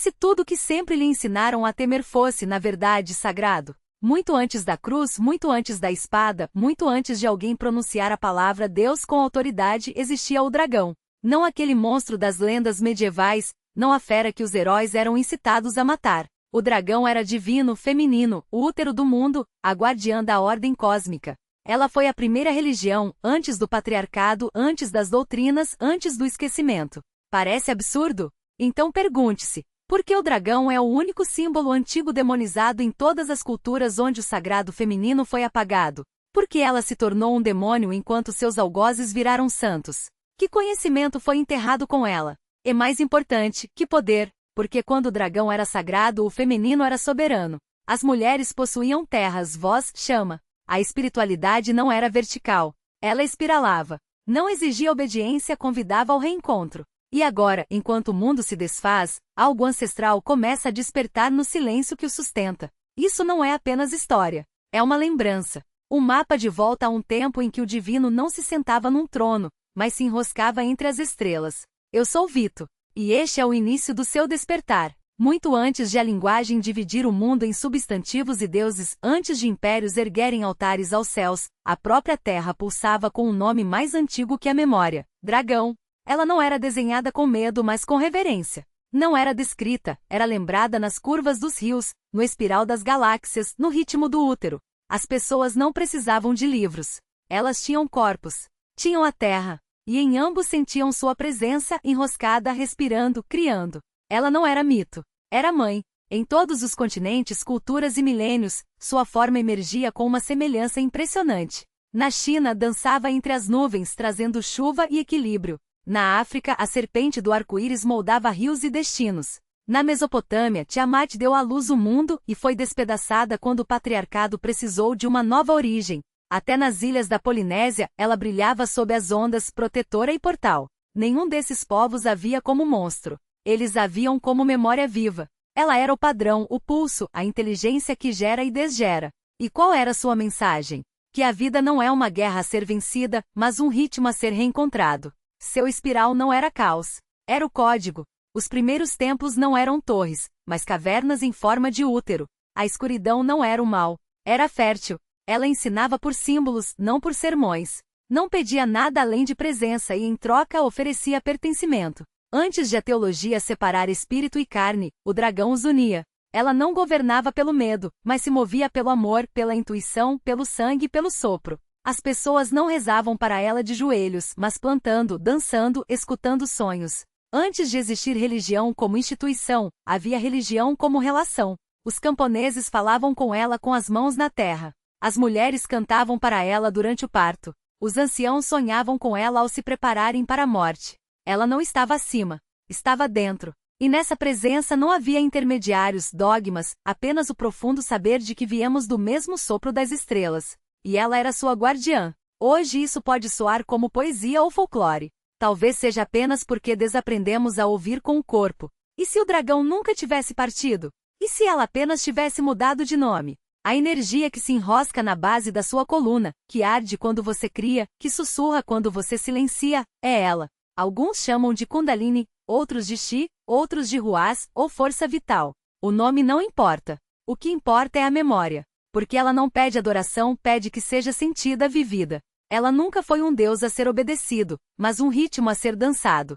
se tudo que sempre lhe ensinaram a temer fosse, na verdade, sagrado? Muito antes da cruz, muito antes da espada, muito antes de alguém pronunciar a palavra Deus com autoridade, existia o dragão. Não aquele monstro das lendas medievais, não a fera que os heróis eram incitados a matar. O dragão era divino, feminino, o útero do mundo, a guardiã da ordem cósmica. Ela foi a primeira religião, antes do patriarcado, antes das doutrinas, antes do esquecimento. Parece absurdo? Então pergunte-se, por que o dragão é o único símbolo antigo demonizado em todas as culturas onde o sagrado feminino foi apagado? Por que ela se tornou um demônio enquanto seus algozes viraram santos? Que conhecimento foi enterrado com ela? E mais importante, que poder? Porque quando o dragão era sagrado, o feminino era soberano. As mulheres possuíam terras, voz, chama. A espiritualidade não era vertical. Ela espiralava. Não exigia obediência, convidava ao reencontro. E agora, enquanto o mundo se desfaz, algo ancestral começa a despertar no silêncio que o sustenta. Isso não é apenas história. É uma lembrança. Um mapa de volta a um tempo em que o divino não se sentava num trono, mas se enroscava entre as estrelas. Eu sou Vito. E este é o início do seu despertar. Muito antes de a linguagem dividir o mundo em substantivos e deuses, antes de impérios erguerem altares aos céus, a própria terra pulsava com um nome mais antigo que a memória: dragão. Ela não era desenhada com medo, mas com reverência. Não era descrita, era lembrada nas curvas dos rios, no espiral das galáxias, no ritmo do útero. As pessoas não precisavam de livros. Elas tinham corpos. Tinham a terra. E em ambos sentiam sua presença, enroscada, respirando, criando. Ela não era mito. Era mãe. Em todos os continentes, culturas e milênios, sua forma emergia com uma semelhança impressionante. Na China, dançava entre as nuvens, trazendo chuva e equilíbrio. Na África, a serpente do arco-íris moldava rios e destinos. Na Mesopotâmia, Tiamat deu à luz o mundo e foi despedaçada quando o patriarcado precisou de uma nova origem. Até nas ilhas da Polinésia, ela brilhava sob as ondas, protetora e portal. Nenhum desses povos a via como monstro. Eles a viam como memória viva. Ela era o padrão, o pulso, a inteligência que gera e desgera. E qual era sua mensagem? Que a vida não é uma guerra a ser vencida, mas um ritmo a ser reencontrado. Seu espiral não era caos. Era o código. Os primeiros templos não eram torres, mas cavernas em forma de útero. A escuridão não era o mal. Era fértil. Ela ensinava por símbolos, não por sermões. Não pedia nada além de presença e em troca oferecia pertencimento. Antes de a teologia separar espírito e carne, o dragão os unia. Ela não governava pelo medo, mas se movia pelo amor, pela intuição, pelo sangue e pelo sopro. As pessoas não rezavam para ela de joelhos, mas plantando, dançando, escutando sonhos. Antes de existir religião como instituição, havia religião como relação. Os camponeses falavam com ela com as mãos na terra. As mulheres cantavam para ela durante o parto. Os anciãos sonhavam com ela ao se prepararem para a morte. Ela não estava acima, estava dentro. E nessa presença não havia intermediários, dogmas, apenas o profundo saber de que viemos do mesmo sopro das estrelas. E ela era sua guardiã. Hoje isso pode soar como poesia ou folclore. Talvez seja apenas porque desaprendemos a ouvir com o corpo. E se o dragão nunca tivesse partido? E se ela apenas tivesse mudado de nome? A energia que se enrosca na base da sua coluna, que arde quando você cria, que sussurra quando você silencia, é ela. Alguns chamam de Kundalini, outros de Chi, outros de Ruás, ou força vital. O nome não importa. O que importa é a memória. Porque ela não pede adoração, pede que seja sentida, vivida. Ela nunca foi um deus a ser obedecido, mas um ritmo a ser dançado.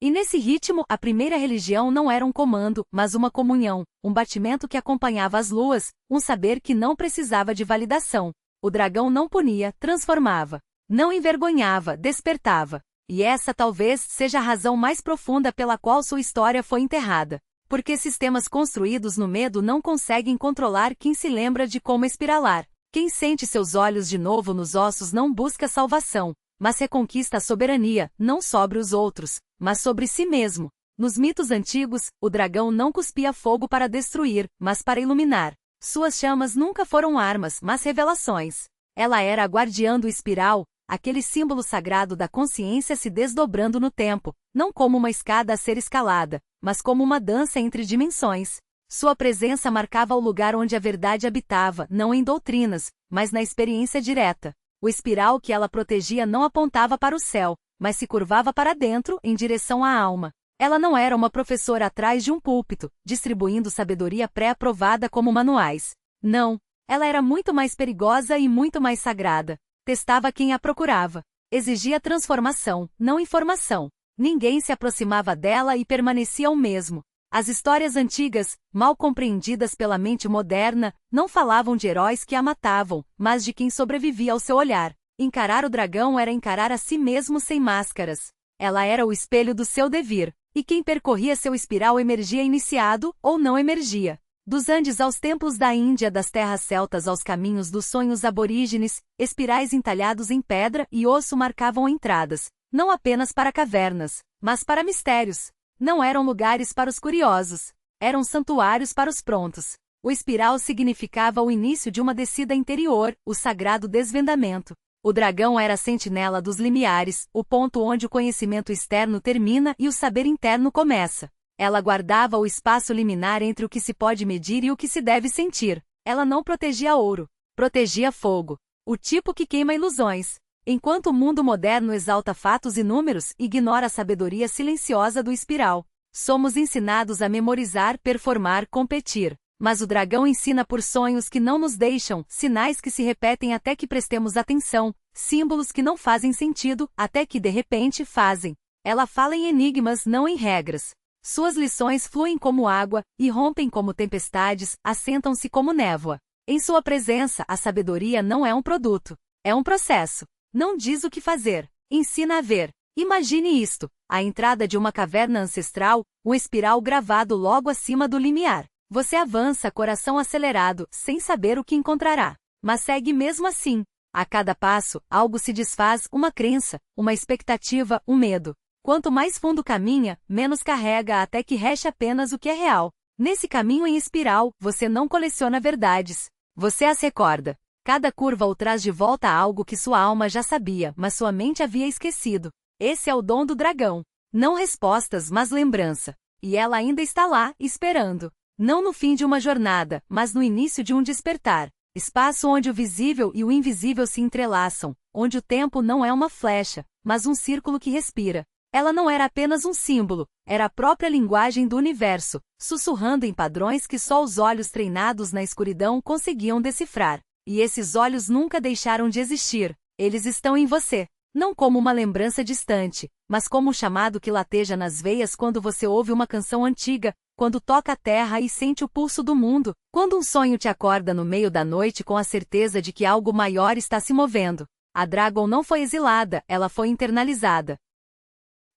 E nesse ritmo, a primeira religião não era um comando, mas uma comunhão, um batimento que acompanhava as luas, um saber que não precisava de validação. O dragão não punia, transformava. Não envergonhava, despertava. E essa talvez seja a razão mais profunda pela qual sua história foi enterrada. Porque sistemas construídos no medo não conseguem controlar quem se lembra de como espiralar. Quem sente seus olhos de novo nos ossos não busca salvação, mas reconquista a soberania, não sobre os outros, mas sobre si mesmo. Nos mitos antigos, o dragão não cuspia fogo para destruir, mas para iluminar. Suas chamas nunca foram armas, mas revelações. Ela era a guardiã do espiral, aquele símbolo sagrado da consciência se desdobrando no tempo, não como uma escada a ser escalada, mas como uma dança entre dimensões. Sua presença marcava o lugar onde a verdade habitava, não em doutrinas, mas na experiência direta. O espiral que ela protegia não apontava para o céu, mas se curvava para dentro, em direção à alma. Ela não era uma professora atrás de um púlpito, distribuindo sabedoria pré-aprovada como manuais. Não, ela era muito mais perigosa e muito mais sagrada. Testava quem a procurava. Exigia transformação, não informação. Ninguém se aproximava dela e permanecia o mesmo. As histórias antigas, mal compreendidas pela mente moderna, não falavam de heróis que a matavam, mas de quem sobrevivia ao seu olhar. Encarar o dragão era encarar a si mesmo sem máscaras. Ela era o espelho do seu devir, e quem percorria seu espiral emergia iniciado ou não emergia. Dos Andes aos templos da Índia, das terras celtas aos caminhos dos sonhos aborígenes, espirais entalhados em pedra e osso marcavam entradas, não apenas para cavernas, mas para mistérios. Não eram lugares para os curiosos, eram santuários para os prontos. O espiral significava o início de uma descida interior, o sagrado desvendamento. O dragão era a sentinela dos limiares, o ponto onde o conhecimento externo termina e o saber interno começa. Ela guardava o espaço liminar entre o que se pode medir e o que se deve sentir. Ela não protegia ouro, protegia fogo, o tipo que queima ilusões. Enquanto o mundo moderno exalta fatos e números, ignora a sabedoria silenciosa do espiral. Somos ensinados a memorizar, performar, competir. Mas o dragão ensina por sonhos que não nos deixam, sinais que se repetem até que prestemos atenção, símbolos que não fazem sentido, até que de repente fazem. Ela fala em enigmas, não em regras. Suas lições fluem como água, irrompem como tempestades, assentam-se como névoa. Em sua presença, a sabedoria não é um produto, é um processo. Não diz o que fazer, ensina a ver. Imagine isto, a entrada de uma caverna ancestral, um espiral gravado logo acima do limiar. Você avança, coração acelerado, sem saber o que encontrará. Mas segue mesmo assim. A cada passo, algo se desfaz, uma crença, uma expectativa, um medo. Quanto mais fundo caminha, menos carrega até que reste apenas o que é real. Nesse caminho em espiral, você não coleciona verdades. Você as recorda. Cada curva o traz de volta a algo que sua alma já sabia, mas sua mente havia esquecido. Esse é o dom do dragão. Não respostas, mas lembrança. E ela ainda está lá, esperando. Não no fim de uma jornada, mas no início de um despertar. Espaço onde o visível e o invisível se entrelaçam, onde o tempo não é uma flecha, mas um círculo que respira. Ela não era apenas um símbolo, era a própria linguagem do universo, sussurrando em padrões que só os olhos treinados na escuridão conseguiam decifrar. E esses olhos nunca deixaram de existir, eles estão em você. Não como uma lembrança distante, mas como um chamado que lateja nas veias quando você ouve uma canção antiga, quando toca a terra e sente o pulso do mundo, quando um sonho te acorda no meio da noite com a certeza de que algo maior está se movendo. A Dragon não foi exilada, ela foi internalizada.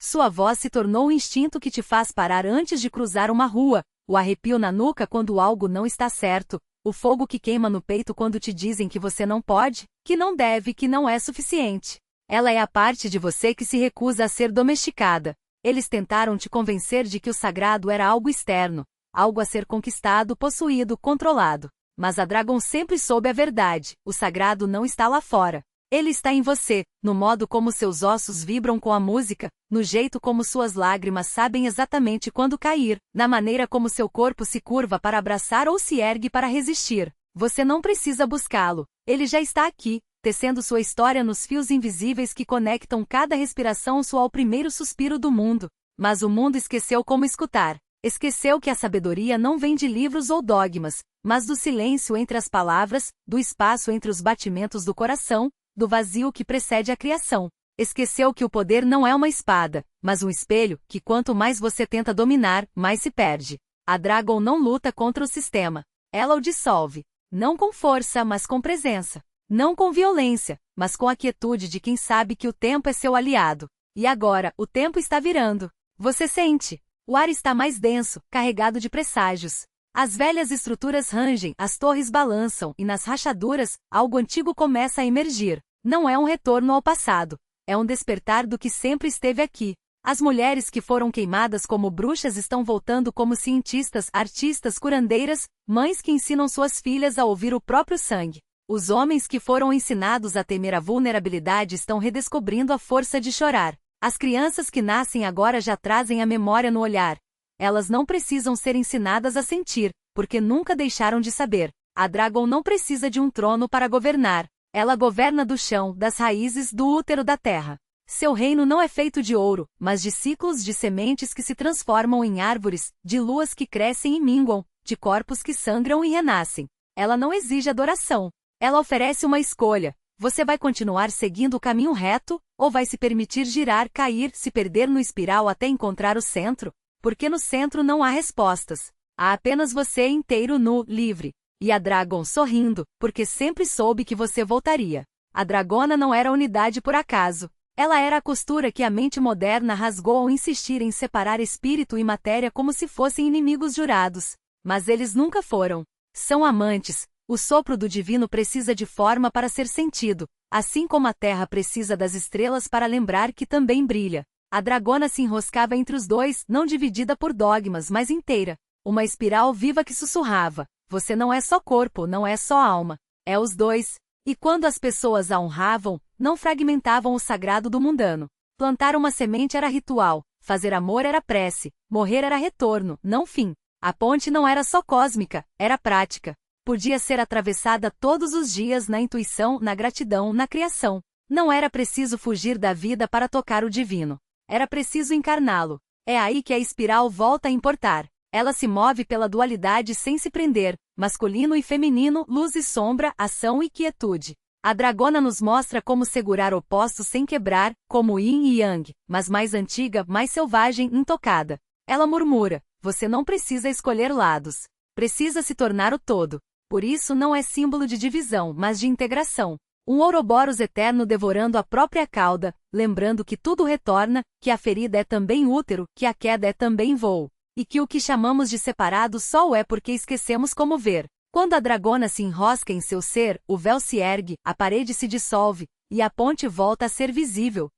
Sua voz se tornou o instinto que te faz parar antes de cruzar uma rua, o arrepio na nuca quando algo não está certo, o fogo que queima no peito quando te dizem que você não pode, que não deve, que não é suficiente. Ela é a parte de você que se recusa a ser domesticada. Eles tentaram te convencer de que o sagrado era algo externo, algo a ser conquistado, possuído, controlado. Mas a Dragon sempre soube a verdade, o sagrado não está lá fora. Ele está em você, no modo como seus ossos vibram com a música, no jeito como suas lágrimas sabem exatamente quando cair, na maneira como seu corpo se curva para abraçar ou se ergue para resistir. Você não precisa buscá-lo, ele já está aqui, tecendo sua história nos fios invisíveis que conectam cada respiração sua ao primeiro suspiro do mundo. Mas o mundo esqueceu como escutar. Esqueceu que a sabedoria não vem de livros ou dogmas, mas do silêncio entre as palavras, do espaço entre os batimentos do coração, do vazio que precede a criação. Esqueceu que o poder não é uma espada, mas um espelho, que quanto mais você tenta dominar, mais se perde. A Dragon não luta contra o sistema. Ela o dissolve. Não com força, mas com presença. Não com violência, mas com a quietude de quem sabe que o tempo é seu aliado. E agora, o tempo está virando. Você sente. O ar está mais denso, carregado de presságios. As velhas estruturas rangem, as torres balançam, e nas rachaduras, algo antigo começa a emergir. Não é um retorno ao passado. É um despertar do que sempre esteve aqui. As mulheres que foram queimadas como bruxas estão voltando como cientistas, artistas, curandeiras, mães que ensinam suas filhas a ouvir o próprio sangue. Os homens que foram ensinados a temer a vulnerabilidade estão redescobrindo a força de chorar. As crianças que nascem agora já trazem a memória no olhar. Elas não precisam ser ensinadas a sentir, porque nunca deixaram de saber. A Dragon não precisa de um trono para governar. Ela governa do chão, das raízes, do útero da terra. Seu reino não é feito de ouro, mas de ciclos de sementes que se transformam em árvores, de luas que crescem e minguam, de corpos que sangram e renascem. Ela não exige adoração. Ela oferece uma escolha. Você vai continuar seguindo o caminho reto, ou vai se permitir girar, cair, se perder no espiral até encontrar o centro? Porque no centro não há respostas. Há apenas você inteiro nu, livre. E a Dragon sorrindo, porque sempre soube que você voltaria. A dragona não era unidade por acaso. Ela era a costura que a mente moderna rasgou ao insistir em separar espírito e matéria como se fossem inimigos jurados. Mas eles nunca foram. São amantes. O sopro do divino precisa de forma para ser sentido, assim como a terra precisa das estrelas para lembrar que também brilha. A dragona se enroscava entre os dois, não dividida por dogmas, mas inteira. Uma espiral viva que sussurrava: você não é só corpo, não é só alma. É os dois. E quando as pessoas a honravam, não fragmentavam o sagrado do mundano. Plantar uma semente era ritual, fazer amor era prece, morrer era retorno, não fim. A ponte não era só cósmica, era prática. Podia ser atravessada todos os dias na intuição, na gratidão, na criação. Não era preciso fugir da vida para tocar o divino. Era preciso encarná-lo. É aí que a espiral volta a importar. Ela se move pela dualidade sem se prender, masculino e feminino, luz e sombra, ação e quietude. A dragona nos mostra como segurar opostos sem quebrar, como yin e yang, mas mais antiga, mais selvagem, intocada. Ela murmura: você não precisa escolher lados. Precisa se tornar o todo. Por isso não é símbolo de divisão, mas de integração. Um Ouroboros eterno devorando a própria cauda, lembrando que tudo retorna, que a ferida é também útero, que a queda é também voo. E que o que chamamos de separado só o é porque esquecemos como ver. Quando a dragona se enrosca em seu ser, o véu se ergue, a parede se dissolve, e a ponte volta a ser visível.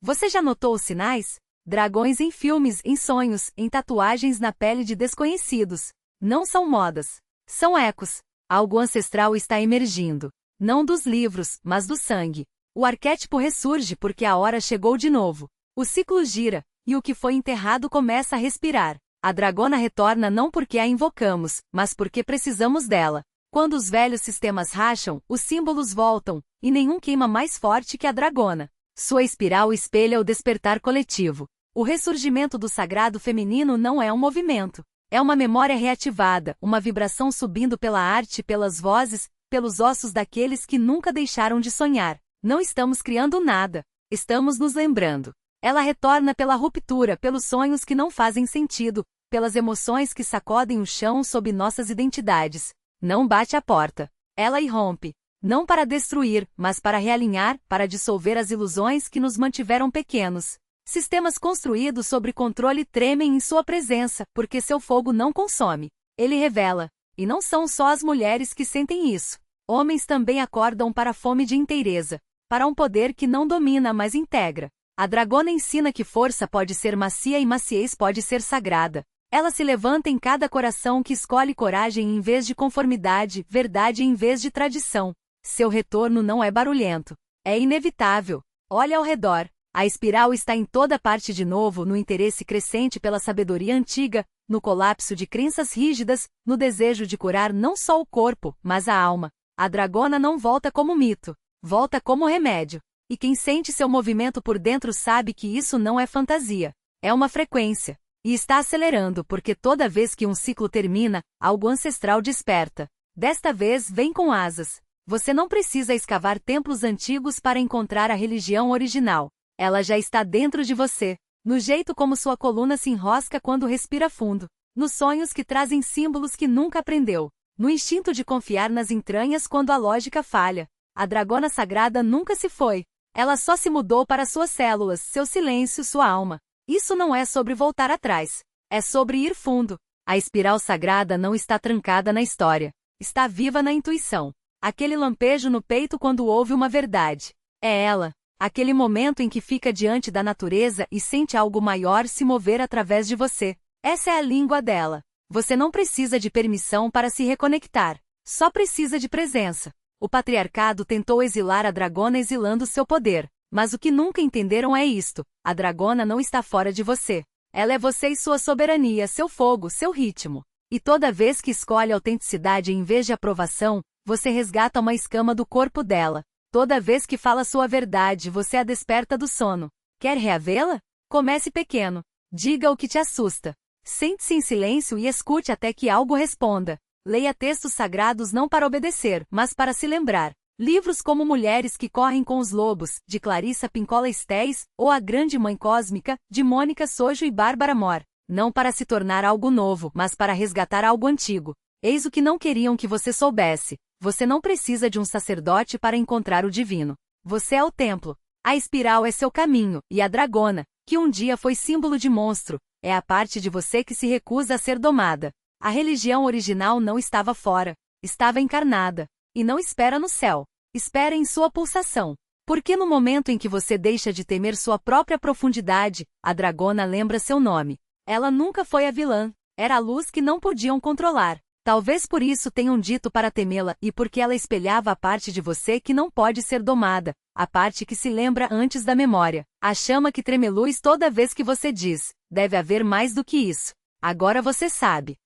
Você já notou os sinais? Dragões em filmes, em sonhos, em tatuagens na pele de desconhecidos. Não são modas. São ecos. Algo ancestral está emergindo. Não dos livros, mas do sangue. O arquétipo ressurge porque a hora chegou de novo. O ciclo gira, e o que foi enterrado começa a respirar. A dragona retorna não porque a invocamos, mas porque precisamos dela. Quando os velhos sistemas racham, os símbolos voltam, e nenhum queima mais forte que a dragona. Sua espiral espelha o despertar coletivo. O ressurgimento do sagrado feminino não é um movimento. É uma memória reativada, uma vibração subindo pela arte, pelas vozes, pelos ossos daqueles que nunca deixaram de sonhar. Não estamos criando nada. Estamos nos lembrando. Ela retorna pela ruptura, pelos sonhos que não fazem sentido, pelas emoções que sacodem o chão sob nossas identidades. Não bate a porta. Ela irrompe. Não para destruir, mas para realinhar, para dissolver as ilusões que nos mantiveram pequenos. Sistemas construídos sobre controle tremem em sua presença, porque seu fogo não consome. Ele revela. E não são só as mulheres que sentem isso. Homens também acordam para a fome de inteireza, para um poder que não domina, mas integra. A dragona ensina que força pode ser macia e maciez pode ser sagrada. Ela se levanta em cada coração que escolhe coragem em vez de conformidade, verdade em vez de tradição. Seu retorno não é barulhento. É inevitável. Olha ao redor. A espiral está em toda parte de novo, no interesse crescente pela sabedoria antiga, no colapso de crenças rígidas, no desejo de curar não só o corpo, mas a alma. A dragona não volta como mito. Volta como remédio. E quem sente seu movimento por dentro sabe que isso não é fantasia. É uma frequência. E está acelerando porque toda vez que um ciclo termina, algo ancestral desperta. Desta vez vem com asas. Você não precisa escavar templos antigos para encontrar a religião original. Ela já está dentro de você. No jeito como sua coluna se enrosca quando respira fundo. Nos sonhos que trazem símbolos que nunca aprendeu. No instinto de confiar nas entranhas quando a lógica falha. A dragona sagrada nunca se foi. Ela só se mudou para suas células, seu silêncio, sua alma. Isso não é sobre voltar atrás. É sobre ir fundo. A espiral sagrada não está trancada na história. Está viva na intuição. Aquele lampejo no peito quando ouve uma verdade. É ela. Aquele momento em que fica diante da natureza e sente algo maior se mover através de você. Essa é a língua dela. Você não precisa de permissão para se reconectar. Só precisa de presença. O patriarcado tentou exilar a dragona exilando seu poder. Mas o que nunca entenderam é isto. A dragona não está fora de você. Ela é você e sua soberania, seu fogo, seu ritmo. E toda vez que escolhe autenticidade em vez de aprovação, você resgata uma escama do corpo dela. Toda vez que fala sua verdade, você a desperta do sono. Quer reavê-la? Comece pequeno. Diga o que te assusta. Sente-se em silêncio e escute até que algo responda. Leia textos sagrados não para obedecer, mas para se lembrar. Livros como Mulheres que Correm com os Lobos, de Clarissa Pinkola Estés, ou A Grande Mãe Cósmica, de Mônica Sojo e Bárbara Mor. Não para se tornar algo novo, mas para resgatar algo antigo. Eis o que não queriam que você soubesse. Você não precisa de um sacerdote para encontrar o divino. Você é o templo. A espiral é seu caminho, e a dragona, que um dia foi símbolo de monstro, é a parte de você que se recusa a ser domada. A religião original não estava fora, estava encarnada. E não espera no céu. Espera em sua pulsação. Porque no momento em que você deixa de temer sua própria profundidade, a dragona lembra seu nome. Ela nunca foi a vilã. Era a luz que não podiam controlar. Talvez por isso tenham dito para temê-la e porque ela espelhava a parte de você que não pode ser domada, a parte que se lembra antes da memória. A chama que tremeluz toda vez que você diz, deve haver mais do que isso. Agora você sabe.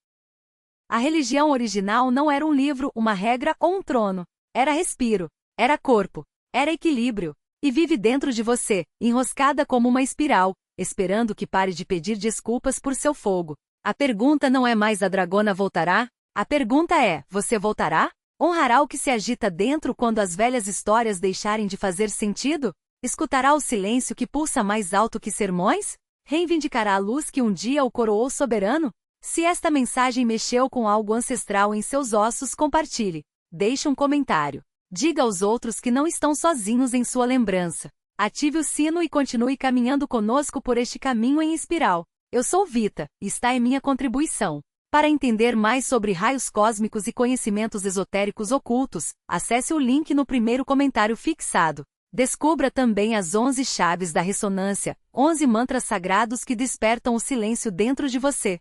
A religião original não era um livro, uma regra ou um trono. Era respiro. Era corpo. Era equilíbrio. E vive dentro de você, enroscada como uma espiral, esperando que pare de pedir desculpas por seu fogo. A pergunta não é mais a dragona voltará? A pergunta é, você voltará? Honrará o que se agita dentro quando as velhas histórias deixarem de fazer sentido? Escutará o silêncio que pulsa mais alto que sermões? Reivindicará a luz que um dia o coroou soberano? Se esta mensagem mexeu com algo ancestral em seus ossos, compartilhe. Deixe um comentário. Diga aos outros que não estão sozinhos em sua lembrança. Ative o sino e continue caminhando conosco por este caminho em espiral. Eu sou Vita, e está em minha contribuição. Para entender mais sobre raios cósmicos e conhecimentos esotéricos ocultos, acesse o link no primeiro comentário fixado. Descubra também as 11 chaves da ressonância, 11 mantras sagrados que despertam o silêncio dentro de você.